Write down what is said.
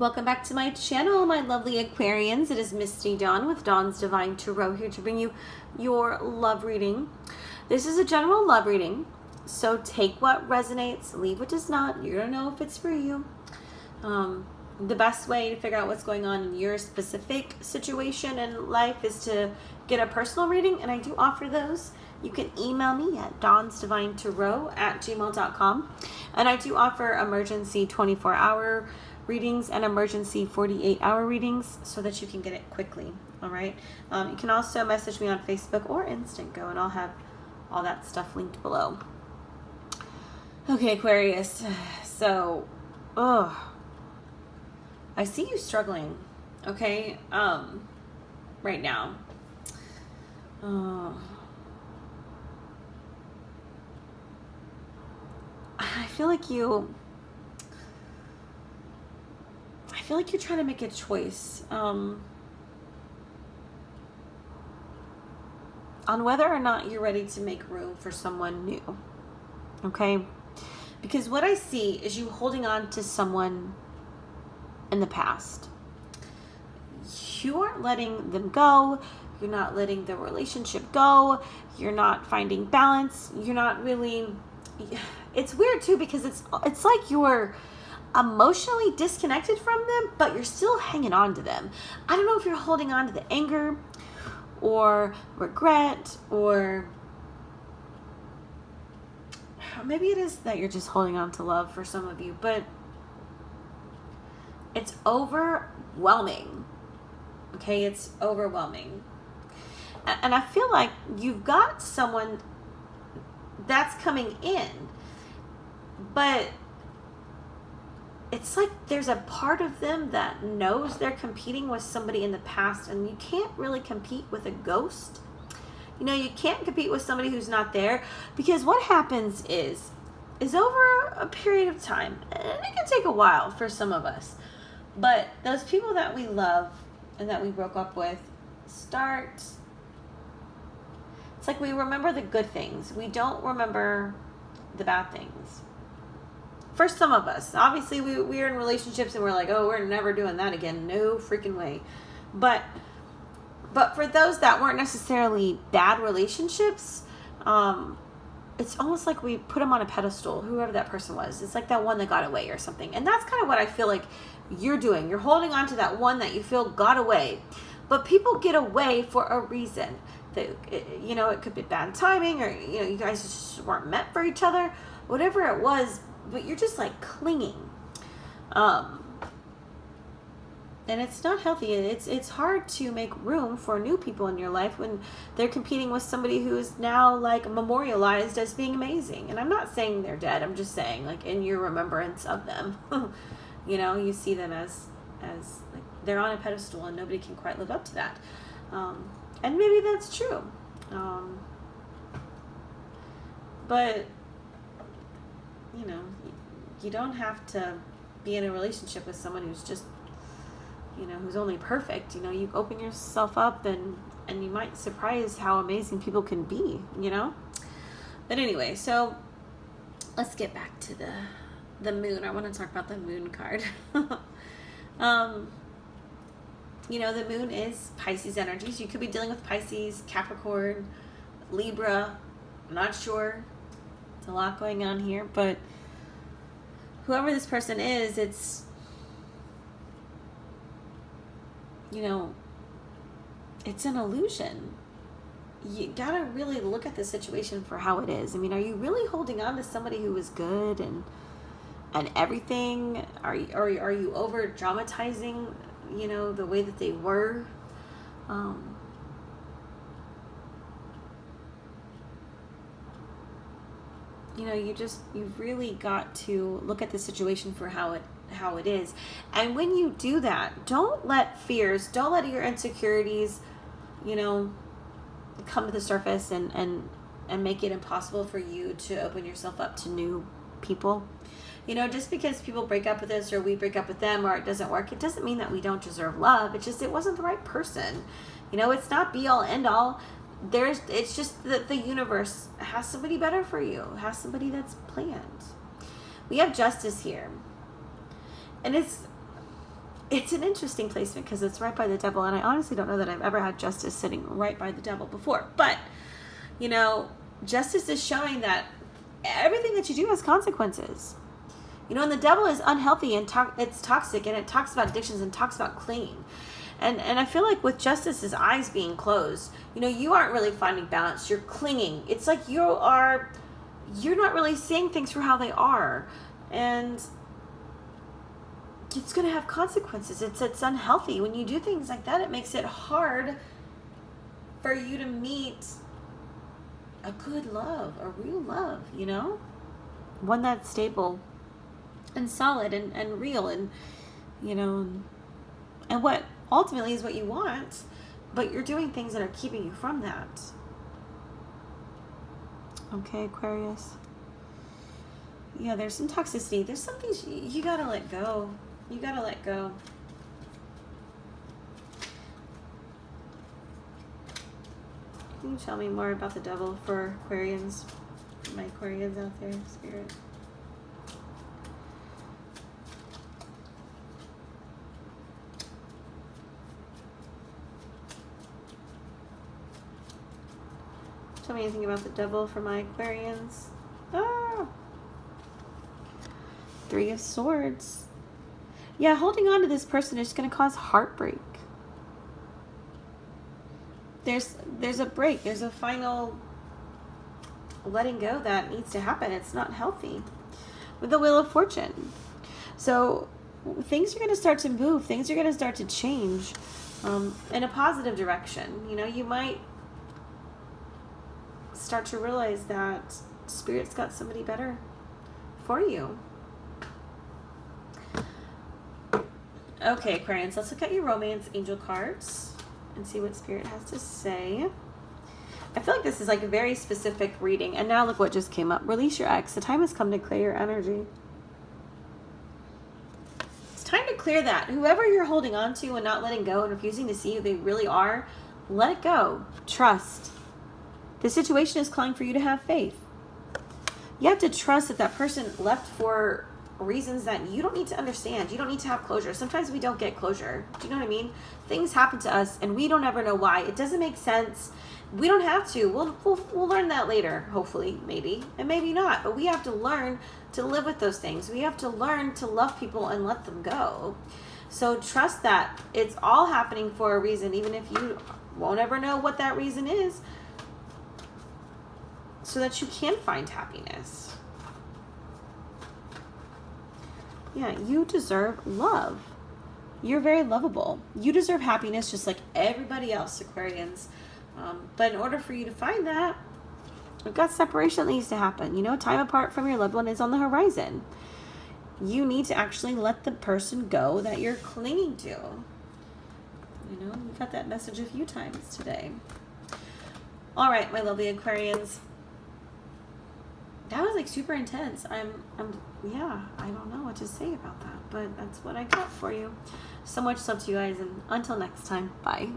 Welcome back to my channel, my lovely Aquarians. It is Misty Dawn with Dawn's Divine Tarot here to bring you your love reading. This is a general love reading, so take what resonates, leave what does not. You're gonna know if it's for you. The best way to figure out what's going on in your specific situation in life is to get a personal reading, and I do offer those. You can email me at dawnsdivinetarot@gmail.com, and I do offer emergency 24-hour readings and emergency 48-hour readings so that you can get it quickly. All right. You can also message me on Facebook or Instant Go, and I'll have all that stuff linked below. Okay, Aquarius. So, I see you struggling. Okay, right now. I feel like you're trying to make a choice on whether or not you're ready to make room for someone new. Okay? Because what I see is you holding on to someone in the past. You aren't letting them go. You're not letting the relationship go. You're not finding balance. You're not really... It's weird too, because it's like you're emotionally disconnected from them, but you're still hanging on to them. I don't know if you're holding on to the anger or regret, or maybe it is that you're just holding on to love for some of you, but it's overwhelming. Okay, it's overwhelming. And I feel like you've got someone that's coming in, but it's like there's a part of them that knows they're competing with somebody in the past, and you can't really compete with a ghost. You know, you can't compete with somebody who's not there, because what happens is over a period of time, and it can take a while for some of us, but those people that we love and that we broke up with start... It's like we remember the good things. We don't remember the bad things. For some of us, obviously we're in relationships and we're like, oh, we're never doing that again. No freaking way. But for those that weren't necessarily bad relationships, it's almost like we put them on a pedestal, whoever that person was. It's like that one that got away or something. And that's kind of what I feel like you're doing. You're holding on to that one that you feel got away. But people get away for a reason. You know, it could be bad timing, or, you know, you guys just weren't meant for each other, whatever it was, but you're just like clinging. And it's not healthy. It's hard to make room for new people in your life when they're competing with somebody who is now like memorialized as being amazing. And I'm not saying they're dead. I'm just saying, like, in your remembrance of them, you know, you see them as like they're on a pedestal and nobody can quite live up to that. And maybe that's true. But, you know, you don't have to be in a relationship with someone who's just, you know, who's only perfect. You know, you open yourself up and you might surprise how amazing people can be, you know? But anyway, so let's get back to the moon. I want to talk about the moon card. You know, the moon is Pisces energies. You could be dealing with Pisces, Capricorn, Libra. I'm not sure. It's a lot going on here. But whoever this person is, it's, you know, it's an illusion. You gotta really look at the situation for how it is. I mean, are you really holding on to somebody who is good and everything? Are you over dramatizing, you know, the way that they were? You know, you've really got to look at the situation for how it is. And when you do that, don't let fears, don't let your insecurities, you know, come to the surface and make it impossible for you to open yourself up to new people. You know, just because people break up with us, or we break up with them, or it doesn't work, it doesn't mean that we don't deserve love. It's just, it wasn't the right person. You know, it's not be all end all. It's just that the universe has somebody better for you, has somebody that's planned. We have justice here. And it's an interesting placement because it's right by the devil, and I honestly don't know that I've ever had justice sitting right by the devil before. But, you know, justice is showing that everything that you do has consequences. You know, and the devil is unhealthy and it's toxic, and it talks about addictions and talks about clinging. And I feel like with justice's eyes being closed, you know, you aren't really finding balance. You're clinging. It's like you're not really seeing things for how they are. And it's going to have consequences. It's unhealthy. When you do things like that, it makes it hard for you to meet a good love, a real love, you know? One that's stable and solid and real and, you know, and what ultimately is what you want, but you're doing things that are keeping you from that. Okay, Aquarius. Yeah, there's some toxicity. There's some things you gotta let go. You gotta let go. Can you tell me more about the devil for Aquarians? My Aquarians out there, Spirit. Tell me anything about the devil for my Aquarians. Ah! 3 of Swords. Yeah, holding on to this person is going to cause heartbreak. There's a break. There's a final letting go that needs to happen. It's not healthy. With the Wheel of Fortune. So things are going to start to move. Things are going to start to change in a positive direction. You know, you might start to realize that Spirit's got somebody better for you. Okay, Aquarians, let's look at your romance angel cards and see what Spirit has to say. I feel like this is like a very specific reading. And now look what just came up. Release your ex. The time has come to clear your energy. It's time to clear that. Whoever you're holding on to and not letting go and refusing to see who they really are, let it go. Trust. The situation is calling for you to have faith. You have to trust that that person left for reasons that you don't need to understand. You don't need to have closure. Sometimes we don't get closure. Do you know what I mean? Things happen to us and we don't ever know why. It doesn't make sense. We don't have to. We'll learn that later, hopefully, maybe, and maybe not. But we have to learn to live with those things. We have to learn to love people and let them go. So trust that it's all happening for a reason, even if you won't ever know what that reason is, so that you can find happiness. Yeah, you deserve love. You're very lovable. You deserve happiness just like everybody else, Aquarians. But in order for you to find that, we've got separation that needs to happen. You know, time apart from your loved one is on the horizon. You need to actually let the person go that you're clinging to. You know, you got that message a few times today. All right, my lovely Aquarians. That was like super intense. Yeah, I don't know what to say about that, but that's what I got for you. So much love to you guys, and until next time, bye.